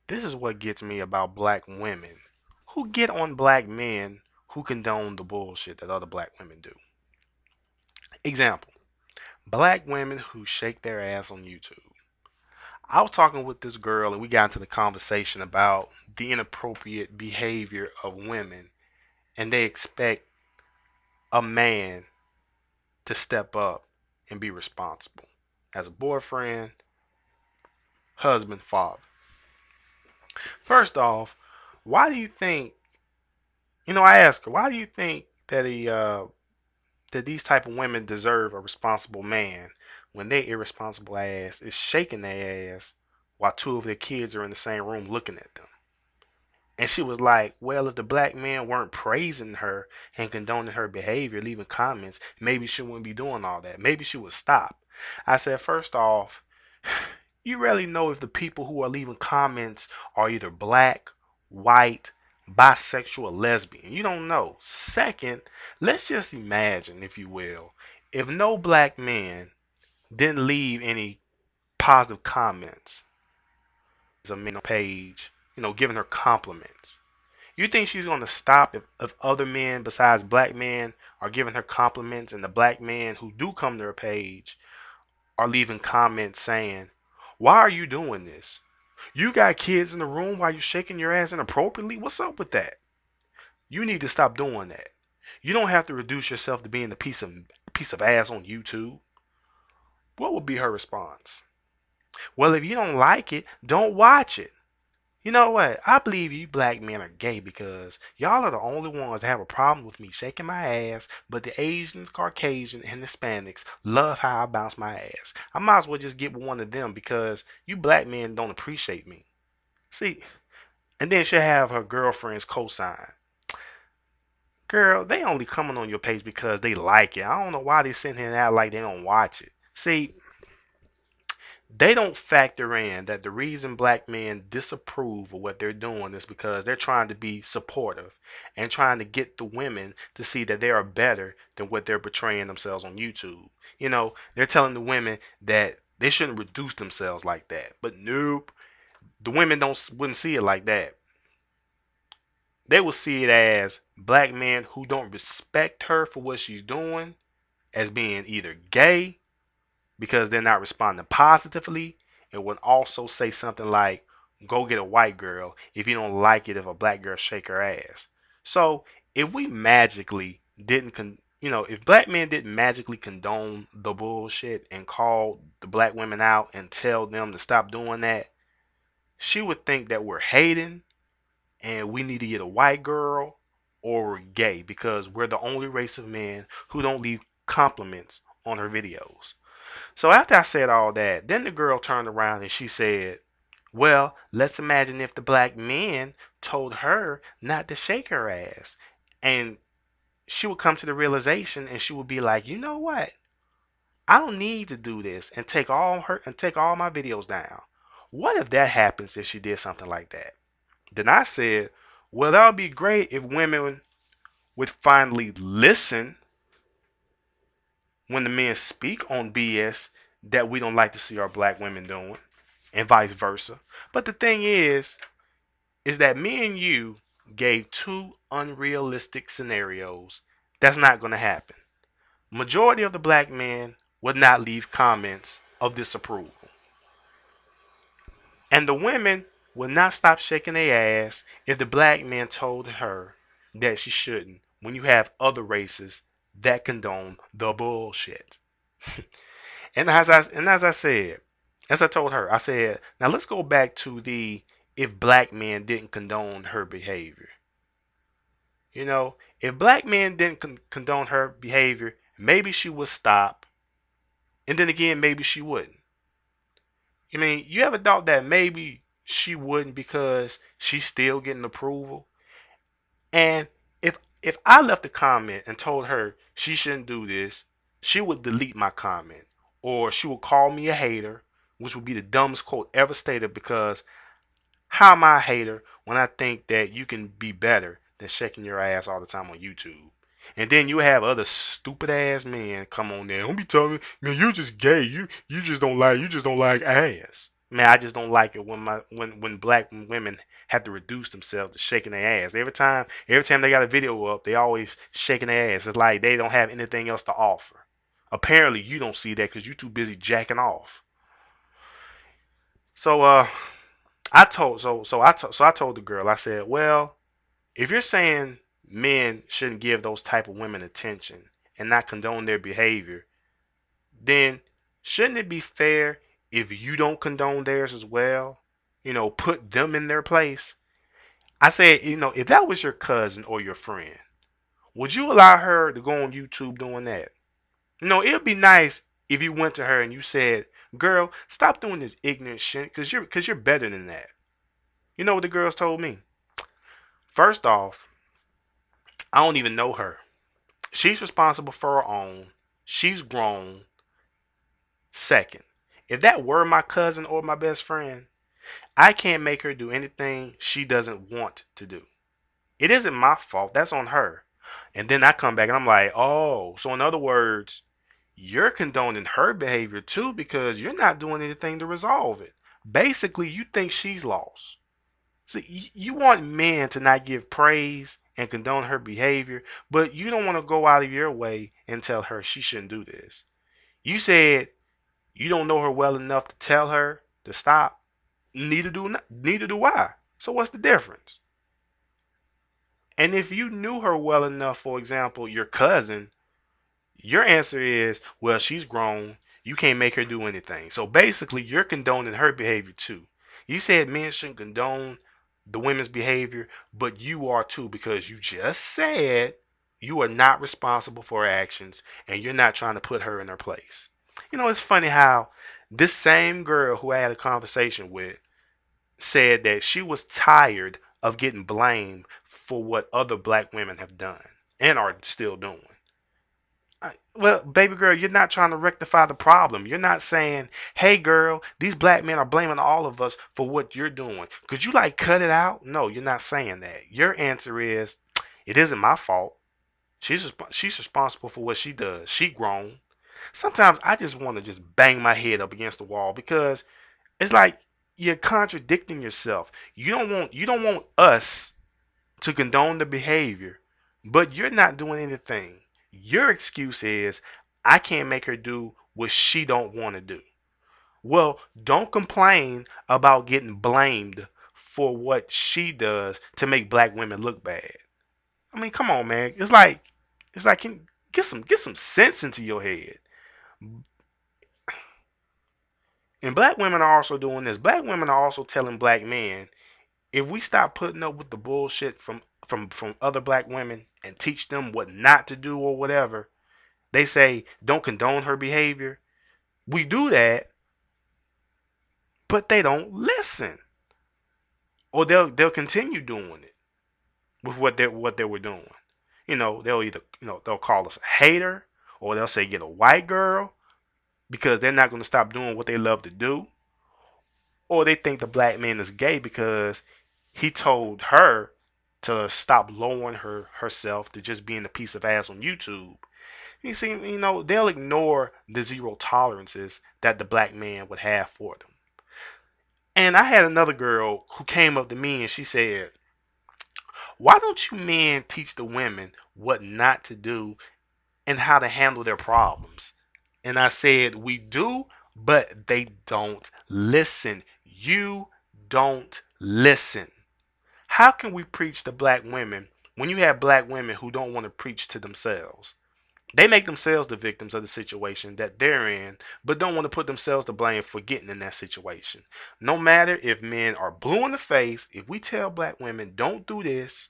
This is what gets me about black women who get on black men who condone the bullshit that other black women do. Example, black women who shake their ass on YouTube. I was talking with this girl and we got into the conversation about the inappropriate behavior of women, and they expect a man to step up and be responsible as a boyfriend, husband, father. First off, why do you think, I asked her, why do you think that that these type of women deserve a responsible man when their irresponsible ass is shaking their ass while two of their kids are in the same room looking at them? And she was like, well, if the black men weren't praising her and condoning her behavior, leaving comments, maybe she wouldn't be doing all that. Maybe she would stop. I said, first off, you rarely know if the people who are leaving comments are either black, white, bisexual, or lesbian. You don't know. Second, let's just imagine, if you will, if no black man didn't leave any positive comments, a men page, giving her compliments. You think she's going to stop if other men besides black men are giving her compliments and the black men who do come to her page are leaving comments saying, why are you doing this? You got kids in the room while you're shaking your ass inappropriately? What's up with that? You need to stop doing that. You don't have to reduce yourself to being a piece of ass on YouTube. What would be her response? Well, if you don't like it, don't watch it. You know what? I believe you black men are gay because y'all are the only ones that have a problem with me shaking my ass, but the Asians, Caucasians, and Hispanics love how I bounce my ass. I might as well just get with one of them because you black men don't appreciate me. See, and then she'll have her girlfriend's cosign. Girl, they only coming on your page because they like it. I don't know why they sitting here and act like they don't watch it. See, they don't factor in that the reason black men disapprove of what they're doing is because they're trying to be supportive and trying to get the women to see that they are better than what they're portraying themselves on YouTube. They're telling the women that they shouldn't reduce themselves like that. But nope, the women wouldn't see it like that. They will see it as black men who don't respect her for what she's doing as being either gay because they're not responding positively, and would also say something like, go get a white girl if you don't like it if a black girl shake her ass. So if we magically didn't if black men didn't magically condone the bullshit and call the black women out and tell them to stop doing that, she would think that we're hating and we need to get a white girl or we're gay because we're the only race of men who don't leave compliments on her videos. So after I said all that, then the girl turned around and she said, well, let's imagine if the black men told her not to shake her ass. And she would come to the realization and she would be like, you know what? I don't need to do this and take all my videos down. What if that happens if she did something like that? Then I said, well, that would be great if women would finally listen when the men speak on BS that we don't like to see our black women doing, and vice versa. But the thing is that me and you gave two unrealistic scenarios. That's not going to happen. Majority of the black men would not leave comments of disapproval. And the women would not stop shaking their ass if the black men told her that she shouldn't when you have other races that condone the bullshit. and as I told her, I said, now let's go back to the if black men didn't condone her behavior. If black men didn't condone her behavior, maybe she would stop. And then again, maybe she wouldn't. You ever thought that maybe she wouldn't because she's still getting approval? And if I left a comment and told her she shouldn't do this, she would delete my comment. Or she would call me a hater, which would be the dumbest quote ever stated because how am I a hater when I think that you can be better than shaking your ass all the time on YouTube? And then you have other stupid ass men come on there. Don't be telling me, man, you're just gay. You just don't like ass. Man, I just don't like it when when black women have to reduce themselves to shaking their ass. Every time they got a video up, they always shaking their ass. It's like they don't have anything else to offer. Apparently, you don't see that because you're too busy jacking off. So I told the girl. I said, well, if you're saying men shouldn't give those type of women attention and not condone their behavior, then shouldn't it be fair if you don't condone theirs as well? Put them in their place. I said, if that was your cousin or your friend, would you allow her to go on YouTube doing that? It'd be nice if you went to her and you said, "Girl, stop doing this ignorant shit, cause you're better than that." You know what the girls told me? First off, I don't even know her. She's responsible for her own. She's grown. Second, if that were my cousin or my best friend, I can't make her do anything she doesn't want to do. It isn't my fault. That's on her. And then I come back and I'm like, oh, so in other words, you're condoning her behavior too because you're not doing anything to resolve it. Basically, you think she's lost. See, you want men to not give praise and condone her behavior, but you don't want to go out of your way and tell her she shouldn't do this. You said you don't know her well enough to tell her to stop. Neither do I. So what's the difference? And if you knew her well enough, for example, your cousin, your answer is, well, she's grown. You can't make her do anything. So basically, you're condoning her behavior too. You said men shouldn't condone the women's behavior, but you are too because you just said you are not responsible for her actions and you're not trying to put her in her place. It's funny how this same girl who I had a conversation with said that she was tired of getting blamed for what other black women have done and are still doing. Well, baby girl, you're not trying to rectify the problem. You're not saying, hey, girl, these black men are blaming all of us for what you're doing. Could you, cut it out? No, you're not saying that. Your answer is, it isn't my fault. She's responsible for what she does. She grown. Sometimes I just want to just bang my head up against the wall because it's like you're contradicting yourself. You don't want us to condone the behavior, but you're not doing anything. Your excuse is I can't make her do what she don't want to do. Well, don't complain about getting blamed for what she does to make black women look bad. I mean, come on, man. It's like get some sense into your head. And black women are also doing this. Black women are also telling black men, if we stop putting up with the bullshit from other black women and teach them what not to do or whatever, they say don't condone her behavior. We do that, but they don't listen, or they'll continue doing it with what they were doing. They'll either they'll call us a hater, or they'll say get a white girl because they're not going to stop doing what they love to do, or they think the black man is gay because he told her to stop lowering herself to just being a piece of ass on YouTube. You see, they'll ignore the zero tolerances that the black man would have for them. And I had another girl who came up to me and she said, why don't you men teach the women what not to do and how to handle their problems? And I said, we do, but they don't listen. You don't listen. How can we preach to black women when you have black women who don't want to preach to themselves? They make themselves the victims of the situation that they're in, but don't want to put themselves to blame for getting in that situation. No matter if men are blue in the face, if we tell black women don't do this,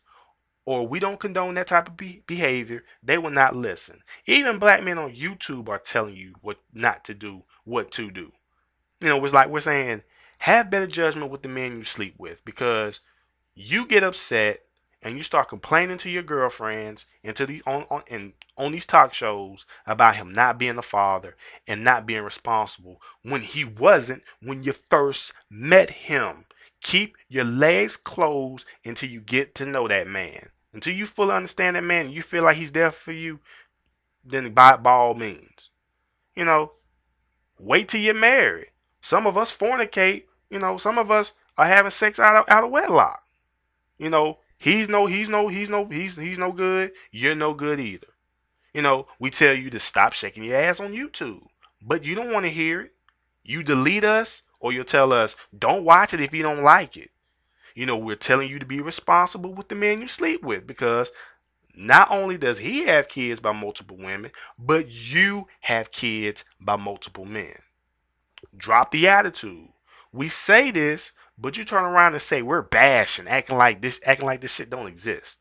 or we don't condone that type of behavior, they will not listen. Even black men on YouTube are telling you what not to do, what to do. It's like we're saying, have better judgment with the men you sleep with because you get upset and you start complaining to your girlfriends and to the on these talk shows about him not being a father and not being responsible when he wasn't when you first met him. Keep your legs closed until you get to know that man. Until you fully understand that man and you feel like he's there for you, then by all means. Wait till you're married. Some of us fornicate. Some of us are having sex out of wedlock. He's no good. You're no good either. We tell you to stop shaking your ass on YouTube, but you don't want to hear it. You delete us, or you'll tell us don't watch it if you don't like it. We're telling you to be responsible with the man you sleep with, because not only does he have kids by multiple women, but you have kids by multiple men. Drop the attitude. We say this, but you turn around and say we're bashing, acting like this shit don't exist.